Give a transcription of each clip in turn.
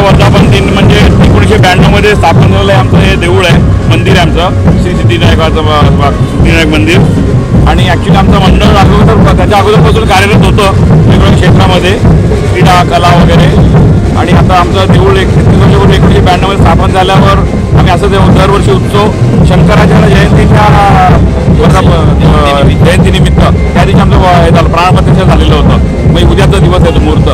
वर्धापन दिन म्हणजे 1992 मध्ये स्थापन झालेलं आमचं हे देऊळ आहे, मंदिर आहे आमचं श्री सिद्धिविनायकाचं सिद्धिविनायक मंदिर। आणि ॲक्च्युली आमचं मंडळ अगोदर त्याच्या अगोदरपासून कार्यरत होतं वेगवेगळ्या क्षेत्रामध्ये, क्रीडा कला वगैरे। आणि आता आमचं देऊळ 1992 मध्ये स्थापन झाल्यावर आम्ही असं दरवर्षी उत्सव शंकराचार्य जयंतीच्या जयंतीनिमित्त त्या दिवशी आमचं हे झालं प्राणप्रतिष्ठा झालेलं होतं। मग उद्याचा दिवस आहे तो मुहूर्त,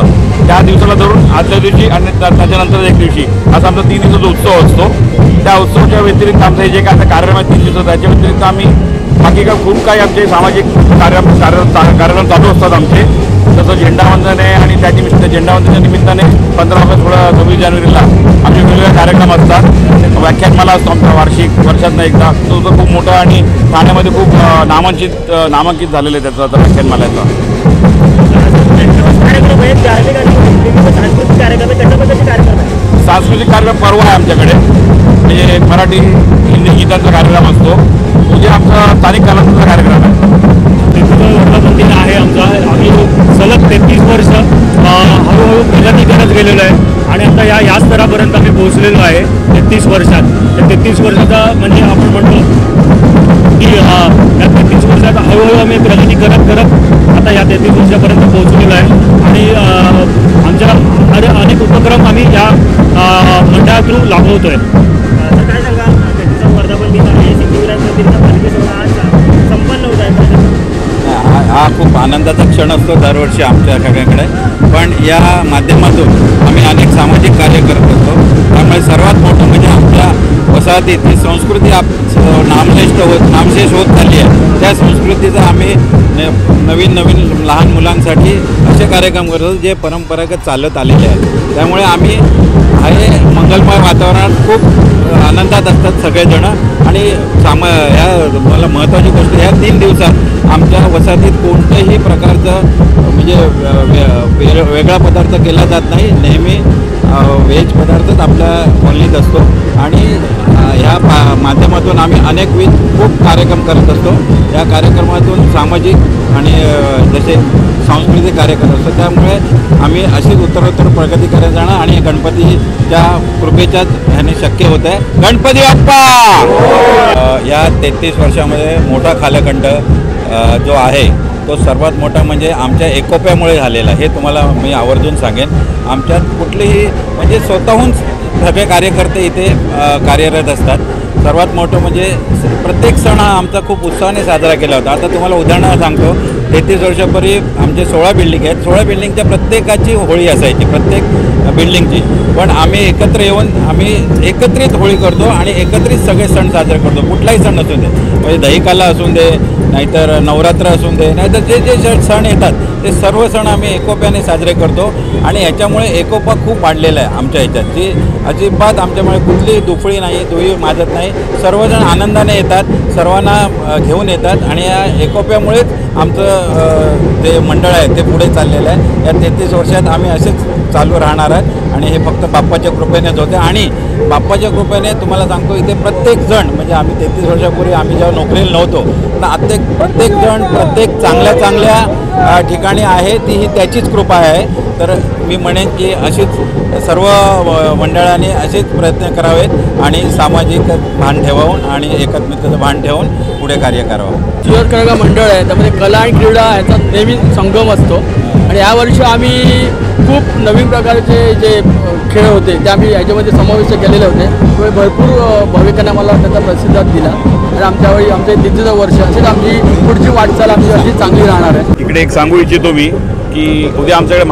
त्या दिवसाला धरून आदल्या दिवशी आणि त्याच्यानंतर एक दिवशी असा आमचा 3 दिवसाचा उत्सव असतो। त्या उत्सवाच्या व्यतिरिक्त आमचं जे काय आता कार्यक्रम आहे 3 दिवसाचं, त्याच्या व्यतिरिक्त आम्ही बाकी काय खूप काही आमचे सामाजिक कार्यक्रम चालू असतात आमचे। जसं झेंडावंदन आहे आणि त्या निमित्त झेंडावंदनाच्या निमित्ताने 15 ऑगस्ट 26 जानेवारीला आमचे वेगवेगळे कार्यक्रम असतात। व्याख्यानमाला असतो आमचा वार्षिक, वर्षातनं एकदा, तो खूप मोठा आणि ठाण्यामध्ये खूप नामांकित झालेलं आहे त्याचा व्याख्यानमालाचा। सांस्कृतिक कार्यक्रम पर्व आहे आमच्याकडे, म्हणजे मराठी हिंदी गीतांचा कार्यक्रम असतो। उद्या आमचा स्थानिक कलांचा कार्यक्रम आहे। वर्धापन आहे आमचा, आम्ही सलग 33 वर्ष हळूहळू प्रगती करत गेलेलो आहे आणि आता या स्तरापर्यंत आम्ही पोहोचलेलो आहे 33 वर्षात। त्या 33 वर्षाचा म्हणजे आपण म्हणतो की या 33 वर्षात हळूहळू आम्ही प्रगती करत आता या 33 वर्षापर्यंत पोहोचलेलो आहे। आणि आमच्या अनेक उपक्रम आम्ही या मंडळा थ्रू राबवतोय। काय सांगाल, वर्धापन दिन आहे, सिद्धिविनायक मंदिरचा पालखी सोहळा आज संपन्न होत आहे। हा खूप आनंदाचा क्षण असतो दरवर्षी आमच्या सगळ्यांकडे, पण या माध्यमातून आम्ही अनेक सामाजिक कार्य करत असतो। त्यामुळे सर्वात मोठं म्हणजे आमच्या वसाहतीत ही संस्कृती नामशेष होत चालली आहे। त्या संस्कृतीचा आम्ही नवीन लहान मुलांसाठी असे कार्यक्रम करतो जे परंपरागत चालत आलेले आहेत। त्यामुळे आम्ही हे मंगलमय वातावरणात खूप आनंदात असतात सगळेजण. आणि ह्या मला महत्त्वाची गोष्ट, ह्या 3 दिवसात आमच्या वसाहतीत कोणत्याही प्रकारचं म्हणजे वेगळा पदार्थ केला जात नाही. नेहमी व्हेज पदार्थच आपल्या बोलणीत असतो. आणि ह्या माध्यमातून आम्ही अनेकविध खूप कार्यक्रम करत असतो. या कार्यक्रमातून सामाजिक आणि जसे सांस्कृतिक कार्यक्रम असतो. त्यामुळे आम्ही अशीच उत्तरोत्तर प्रगती करत जाणार आणि गणपतीच्या कृपेच्याच ह्याने शक्य होत आहे. गणपती बाप्पा! या 33 वर्षामध्ये मोठा कालखंड जो आहे तो सर्वात मोठा म्हणजे आमच्या एकोप्यामुळे झालेला. हे तुम्हाला मी आवर्जून सांगेन. आमच्यात कुठलीही म्हणजे स्वतःहून सगळे कार्यकर्ते इथे कार्यरत असतात. सर्वात मोठं म्हणजे प्रत्येक सण हा आमचा खूप उत्साहाने साजरा केला होता. आता तुम्हाला उदाहरण सांगतो. 33 वर्षापूर्वी आमचे 16 बिल्डिंग आहेत. 16 बिल्डिंगच्या प्रत्येकाची होळी असायची, प्रत्येक बिल्डिंगची. पण आम्ही एकत्र येऊन आम्ही एकत्रित होळी करतो आणि एकत्रित सगळे सण साजरे करतो. कुठलाही सण असून दे, म्हणजे दहीकाला असून दे, नाहीतर नवरात्र असून दे, नाहीतर जे जे सण येतात ते सर्व सण आम्ही एकोप्याने साजरे करतो. आणि ह्याच्यामुळे एकोपा खूप वाढलेला आहे आमच्या ह्याच्यात. जी अजिबात आमच्यामुळे कुठलीही दुफळी नाही, दुही माजत नाही. सर्वजण आनंदाने येतात, सर्वांना घेऊन येतात. आणि या एकोप्यामुळेच आमचं जे मंडळ आहे ते पुढे चाललेलं आहे. या 33 वर्षात आम्ही असेच चालू राहणार आहेत. आणि हे फक्त बाप्पाच्या कृपेनेच होते. आणि बाप्पाच्या कृपेने तुम्हाला सांगतो, इथे प्रत्येक जण म्हणजे आम्ही 33 वर्षापूर्वी आम्ही जेव्हा नोकरीला नव्हतो तर प्रत्येक जण प्रत्येक चांगल्या ठिकाणी आहे, ती ही त्याचीच कृपा आहे. तर मी म्हणेन की अशीच सर्व मंडळांनी असेच प्रयत्न करावेत आणि सामाजिक भान ठेवून आणि एकात्मतेचं भान ठेवून पुढे कार्य करावं. जिल्हा मंडळ आहे, त्यामध्ये कला आणि क्रीडा ह्याचा नेहमी संगम असतो. आणि यावर्षी आम्ही खूप नवीन प्रकारचे जे खेळ होते ते आम्ही याच्यामध्ये समाविष्ट केलेले होते. त्यामुळे भरपूर भाविकांना मला त्याचा प्रतिसाद दिला. आणि आमच्यावेळी आमचं 33 वर्ष असेच आमची पुढची वाटचाल आमची अशी चांगली राहणार आहे. इकडे एक सांगू इच्छितो मी की उद्या आमच्याकडे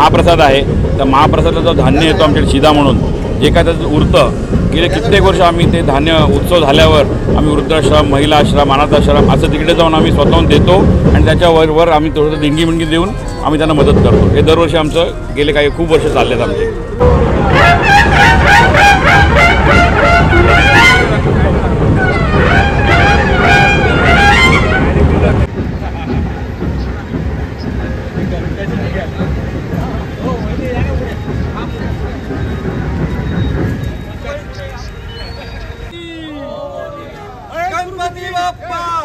महाप्रसाद आहे. त्या महाप्रसादाचा जो धान्य येतो आमच्याकडे शिदा म्हणून, जे काय त्याचं उरतं, गेले कित्येक वर्ष आम्ही ते धान्य उत्सव झाल्यावर आम्ही वृद्धाश्रम, महिला आश्रम, अनाथाश्रम असं तिकडे जाऊन आम्ही स्वतःहून देतो. आणि त्याच्यावर आम्ही थोडंसं देणगी देऊन आम्ही त्यांना मदत करतो. हे दरवर्षी आमचं गेले काही खूप वर्ष चाललेत आमचे. गणपती बाप्पा!